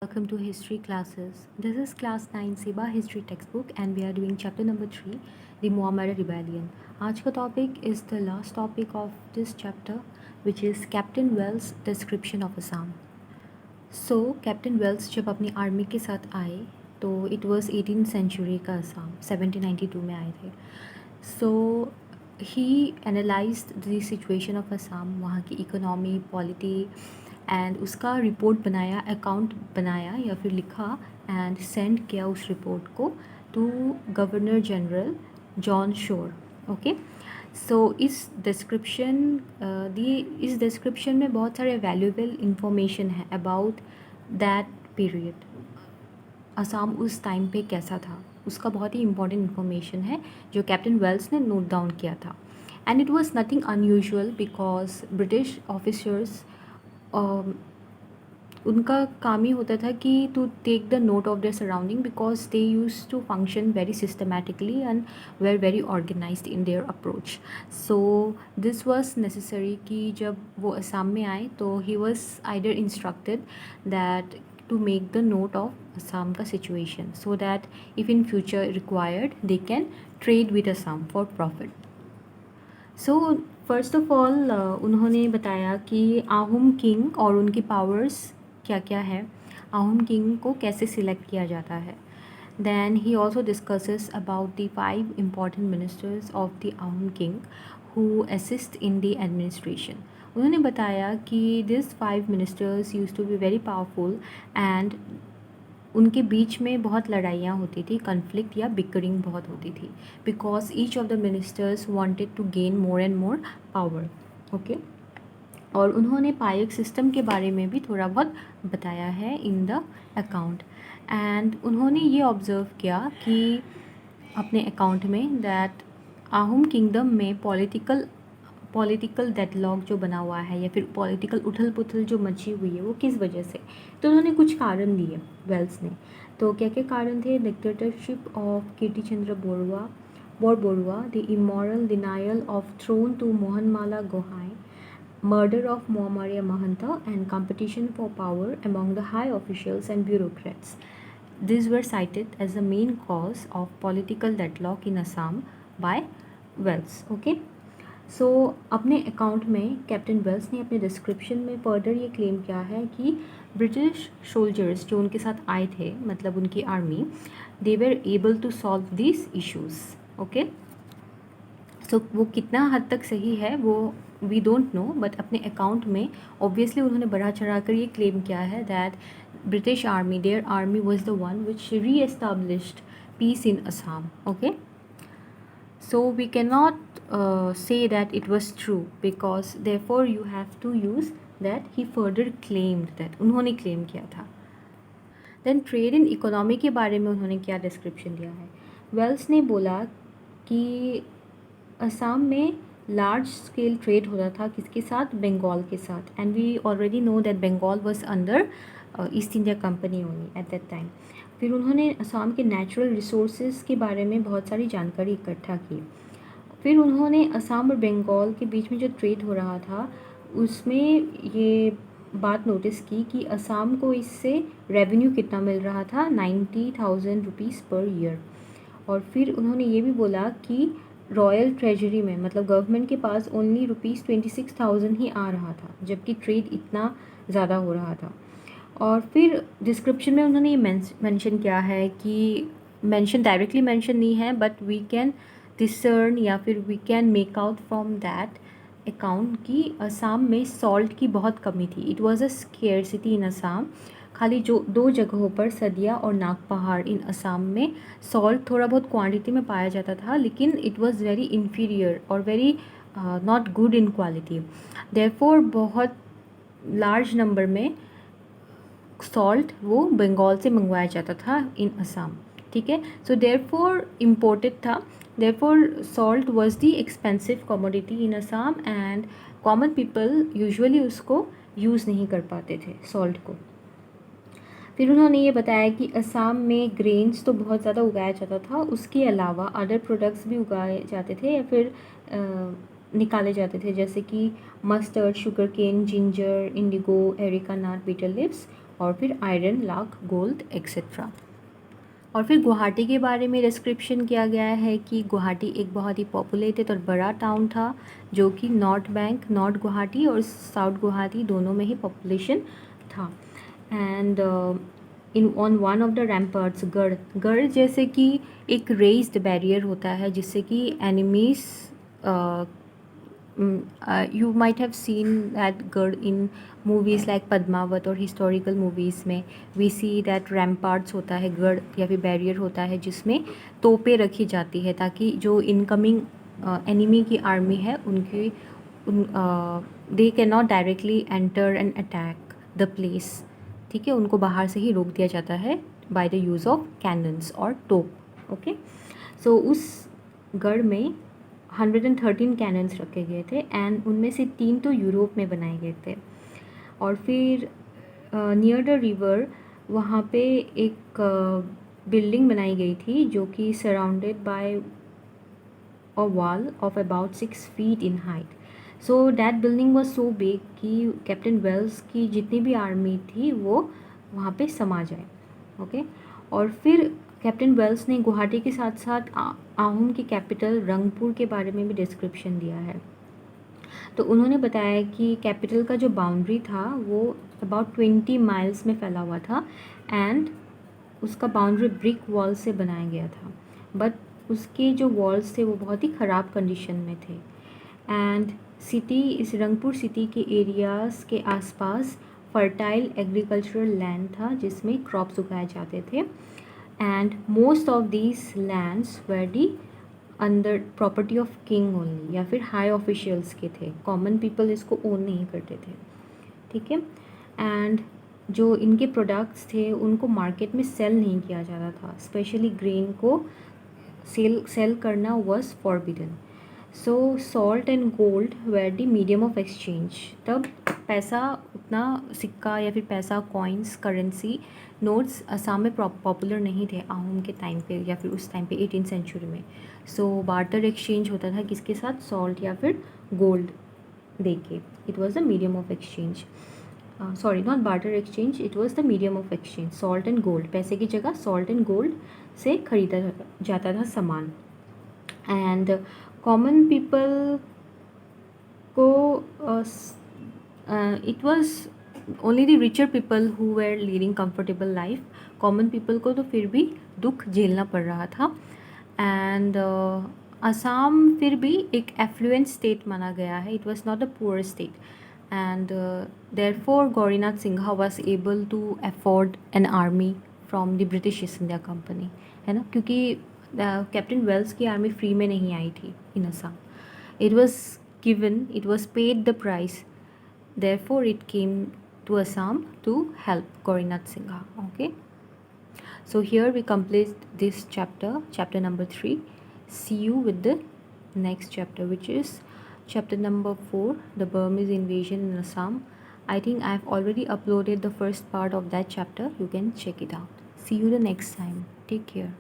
Welcome to history classes. This is class 9 Siba history textbook and we are doing chapter number 3, the Muammar rebellion. आज का topic is the last topic of this chapter, which is Captain Wells description of Assam. So Captain Wells जब अपनी army के साथ आए तो it was 18th century का असम 1792 में आए थे. So he analyzed the situation of Assam, वहाँ की इकोनॉमी, पॉलिटी एंड उसका रिपोर्ट बनाया, अकाउंट बनाया या फिर लिखा एंड सेंड किया उस रिपोर्ट को to governor general John Shore. Okay, so इस डिस्क्रिप्शन में बहुत सारे वैल्यूएबल इंफॉर्मेशन है अबाउट दैट पीरियड. असम उस टाइम पे कैसा था उसका बहुत ही इंपॉर्टेंट इन्फॉर्मेशन है जो कैप्टन वेल्स ने नोट डाउन किया था. And it was nothing unusual because British officers उनका काम ही होता था कि to take the note of their surrounding because they use to function very systematically and were very organised in their approach. So this was necessary कि जब वो असम में आए तो he was either instructed that to make the note of Assam का situation so that if in future required they can trade with Assam for profit. So first of all उन्होंने बताया कि आहूम किंग और उनकी पावर्स क्या क्या है, आहूम king को कैसे सिलेक्ट किया जाता है. Then he also discusses about the 5 important ministers of the Ahom king who assist in the administration. उन्होंने बताया कि this 5 ministers use to be very powerful and उनके बीच में बहुत लड़ाइयाँ होती थी, कन्फ्लिक्ट या बिकरिंग बहुत होती थी because each of the ministers wanted to gain more and more power. Okay, और उन्होंने पायक सिस्टम के बारे में भी थोड़ा बहुत बताया है इन द अकाउंट. एंड उन्होंने ये ऑब्ज़र्व किया कि अपने अकाउंट में दैट आहूम किंगडम में पॉलिटिकल डेडलॉक जो बना हुआ है या फिर पॉलिटिकल उथल पुथल जो मची हुई है वो किस वजह से. तो उन्होंने कुछ कारण दिए वेल्स ने. तो क्या क्या कारण थे? Dictatorship of Kirti Chandra Borua, the immoral denial of throne to Mohanmala Gohai, murder of Muammar Mahanta and competition for power among the high officials and bureaucrats. These were cited as the main cause of political deadlock in Assam by Wells. Okay. सो अपने account में captain Wells ने अपने description में further ये claim किया है कि British soldiers जो उनके साथ आए थे, मतलब उनकी army, they were able to solve this issues. Okay, so वो कितना हद तक सही है वो वी डोंट नो, बट अपने अकाउंट में ऑब्वियसली उन्होंने बढ़ा चढ़ा कर ये क्लेम किया है that British army, their army was the one which reestablished peace in Assam. Okay, so we cannot say that it was true because therefore you have to use that he further claimed that उन्होंने claim किया था. then trade and economy के बारे में उन्होंने क्या description दिया है? वेल्स ने बोला कि असम में लार्ज स्केल ट्रेड होता था किसके साथ? बंगाल के साथ. And we already know that Bengal was under East India Company only at that time. फिर उन्होंने असम के नेचुरल रिसोर्सेज के बारे में बहुत सारी जानकारी इकट्ठा की. फिर उन्होंने असम और बंगाल के बीच में जो ट्रेड हो रहा था उसमें ये बात नोटिस की कि असम को इससे रेवेन्यू कितना मिल रहा था? 90,000 रुपीज़ पर ईयर. और फिर उन्होंने ये भी बोला कि रॉयल ट्रेजरी में, मतलब गवर्नमेंट के पास ओनली ₹26,000 ही आ रहा था जबकि ट्रेड इतना ज़्यादा हो रहा था. और फिर डिस्क्रिप्शन में उन्होंने ये मेंशन किया है कि डायरेक्टली मेंशन नहीं है बट वी कैन डिसर्न या फिर we can make out from that account कि असम में सॉल्ट की बहुत कमी थी. It was a scarcity in Assam. खाली जो 2 जगहों पर सदिया और नाग पहाड़ इन असम में सॉल्ट थोड़ा बहुत क्वांटिटी में पाया जाता था लेकिन इट वाज वेरी इन्फीरियर और very not good in quality. Therefore बहुत लार्ज नंबर में सॉल्ट वो बंगाल से मंगवाया जाता था इन असम. ठीक है, सो देयरफॉर इम्पोर्टेड था. Therefore salt was the expensive commodity in Assam and common people usually उसको यूज़ नहीं कर पाते थे सॉल्ट को. फिर उन्होंने ये बताया कि असम में ग्रेन्स तो बहुत ज़्यादा उगाया जाता था, उसके अलावा अदर प्रोडक्ट्स भी उगाए जाते थे या फिर निकाले जाते थे जैसे कि mustard, sugar cane, ginger, indigo, areca nut, betel leaves और फिर आयरन, लाख, गोल्ड एक्सेट्रा। और फिर गुवाहाटी के बारे में डिस्क्रिप्शन किया गया है कि गुवाहाटी एक बहुत ही पॉपुलेटेड और बड़ा टाउन था, जो कि नॉर्थ गुवाहाटी और साउथ गुवाहाटी दोनों में ही पॉपुलेशन था। And in on one of the ramparts, गढ़ जैसे कि एक रेस्ड बैरियर होता है जिससे कि enemies, you might have seen that girl in movies like Padmaavat और historical movies में we see that ramparts होता है, गढ़ या फिर बैरियर होता है जिसमें तोपें रखी जाती है ताकि जो इनकमिंग एनिमी की आर्मी है उनकी they can not directly enter and attack the place. ठीक है, उनको बाहर से ही रोक दिया जाता है by the use of cannons और तोप। ओके, सो उस गढ़ में 113 कैनन्स रखे गए थे एंड उनमें से 3 तो यूरोप में बनाए गए थे। और फिर नियर द रिवर वहाँ पे एक बिल्डिंग बनाई गई थी जो कि surrounded by a wall of about 6 feet in height. So that building was so big कि कैप्टन वेल्स की जितनी भी आर्मी थी वो वहाँ पे समा जाए। ओके, और फिर कैप्टन वेल्स ने गुवाहाटी के साथ साथ आहूम की कैपिटल रंगपुर के बारे में भी डिस्क्रिप्शन दिया है। तो उन्होंने बताया कि कैपिटल का जो बाउंड्री था वो अबाउट 20 माइल्स में फैला हुआ था एंड उसका बाउंड्री ब्रिक वॉल से बनाया गया था, बट उसके जो वॉल्स थे वो बहुत ही ख़राब कंडीशन में थे। एंड सिटी, इस रंगपुर सिटी के एरियाज़ के आसपास फर्टाइल एग्रीकल्चरल लैंड था जिसमें क्रॉप्स उगाए जाते थे and most of these lands were the under property of king only या फिर हाई ऑफिशियल्स के थे, कॉमन पीपल इसको ओन नहीं करते थे। ठीक है, एंड जो इनके प्रोडक्ट्स थे उनको मार्केट में सेल नहीं किया जाता था, स्पेशली ग्रेन को सेल करना was forbidden. So salt and gold were the medium of exchange. तब पैसा उतना, सिक्का या फिर पैसा, कॉइन्स, करेंसी, नोट्स असम में पॉपुलर नहीं थे आहूम के टाइम पे या फिर उस टाइम पे 18th सेंचुरी में। सो बार्टर एक्सचेंज होता था किसके साथ, सॉल्ट या फिर गोल्ड दे के। It was the medium of exchange, sorry not barter exchange, it was the medium of exchange. Salt and gold, पैसे की जगह सॉल्ट एंड गोल्ड से खरीदा जाता था सामान। एंड कॉमन पीपल को it was only the richer people who were leading comfortable life. Common people को तो फिर भी दुख झेलना पड़ रहा था। एंड असम फिर भी एक एफ्लुएंट स्टेट माना गया है, it was not a poor state and therefore Gaurinath Singha was able to afford an army from the British East India company, है ना, क्योंकि कैप्टन वेल्स की आर्मी फ्री में नहीं आई थी in Assam. It was given, it was paid the price, therefore it came to Assam to help Gaurinath Singha. Okay, so here we complete this chapter number 3. See you with the next chapter, which is chapter number 4, the Burmese invasion in Assam. I think I have already uploaded the first part of that chapter, you can check it out. See you the next time, take care.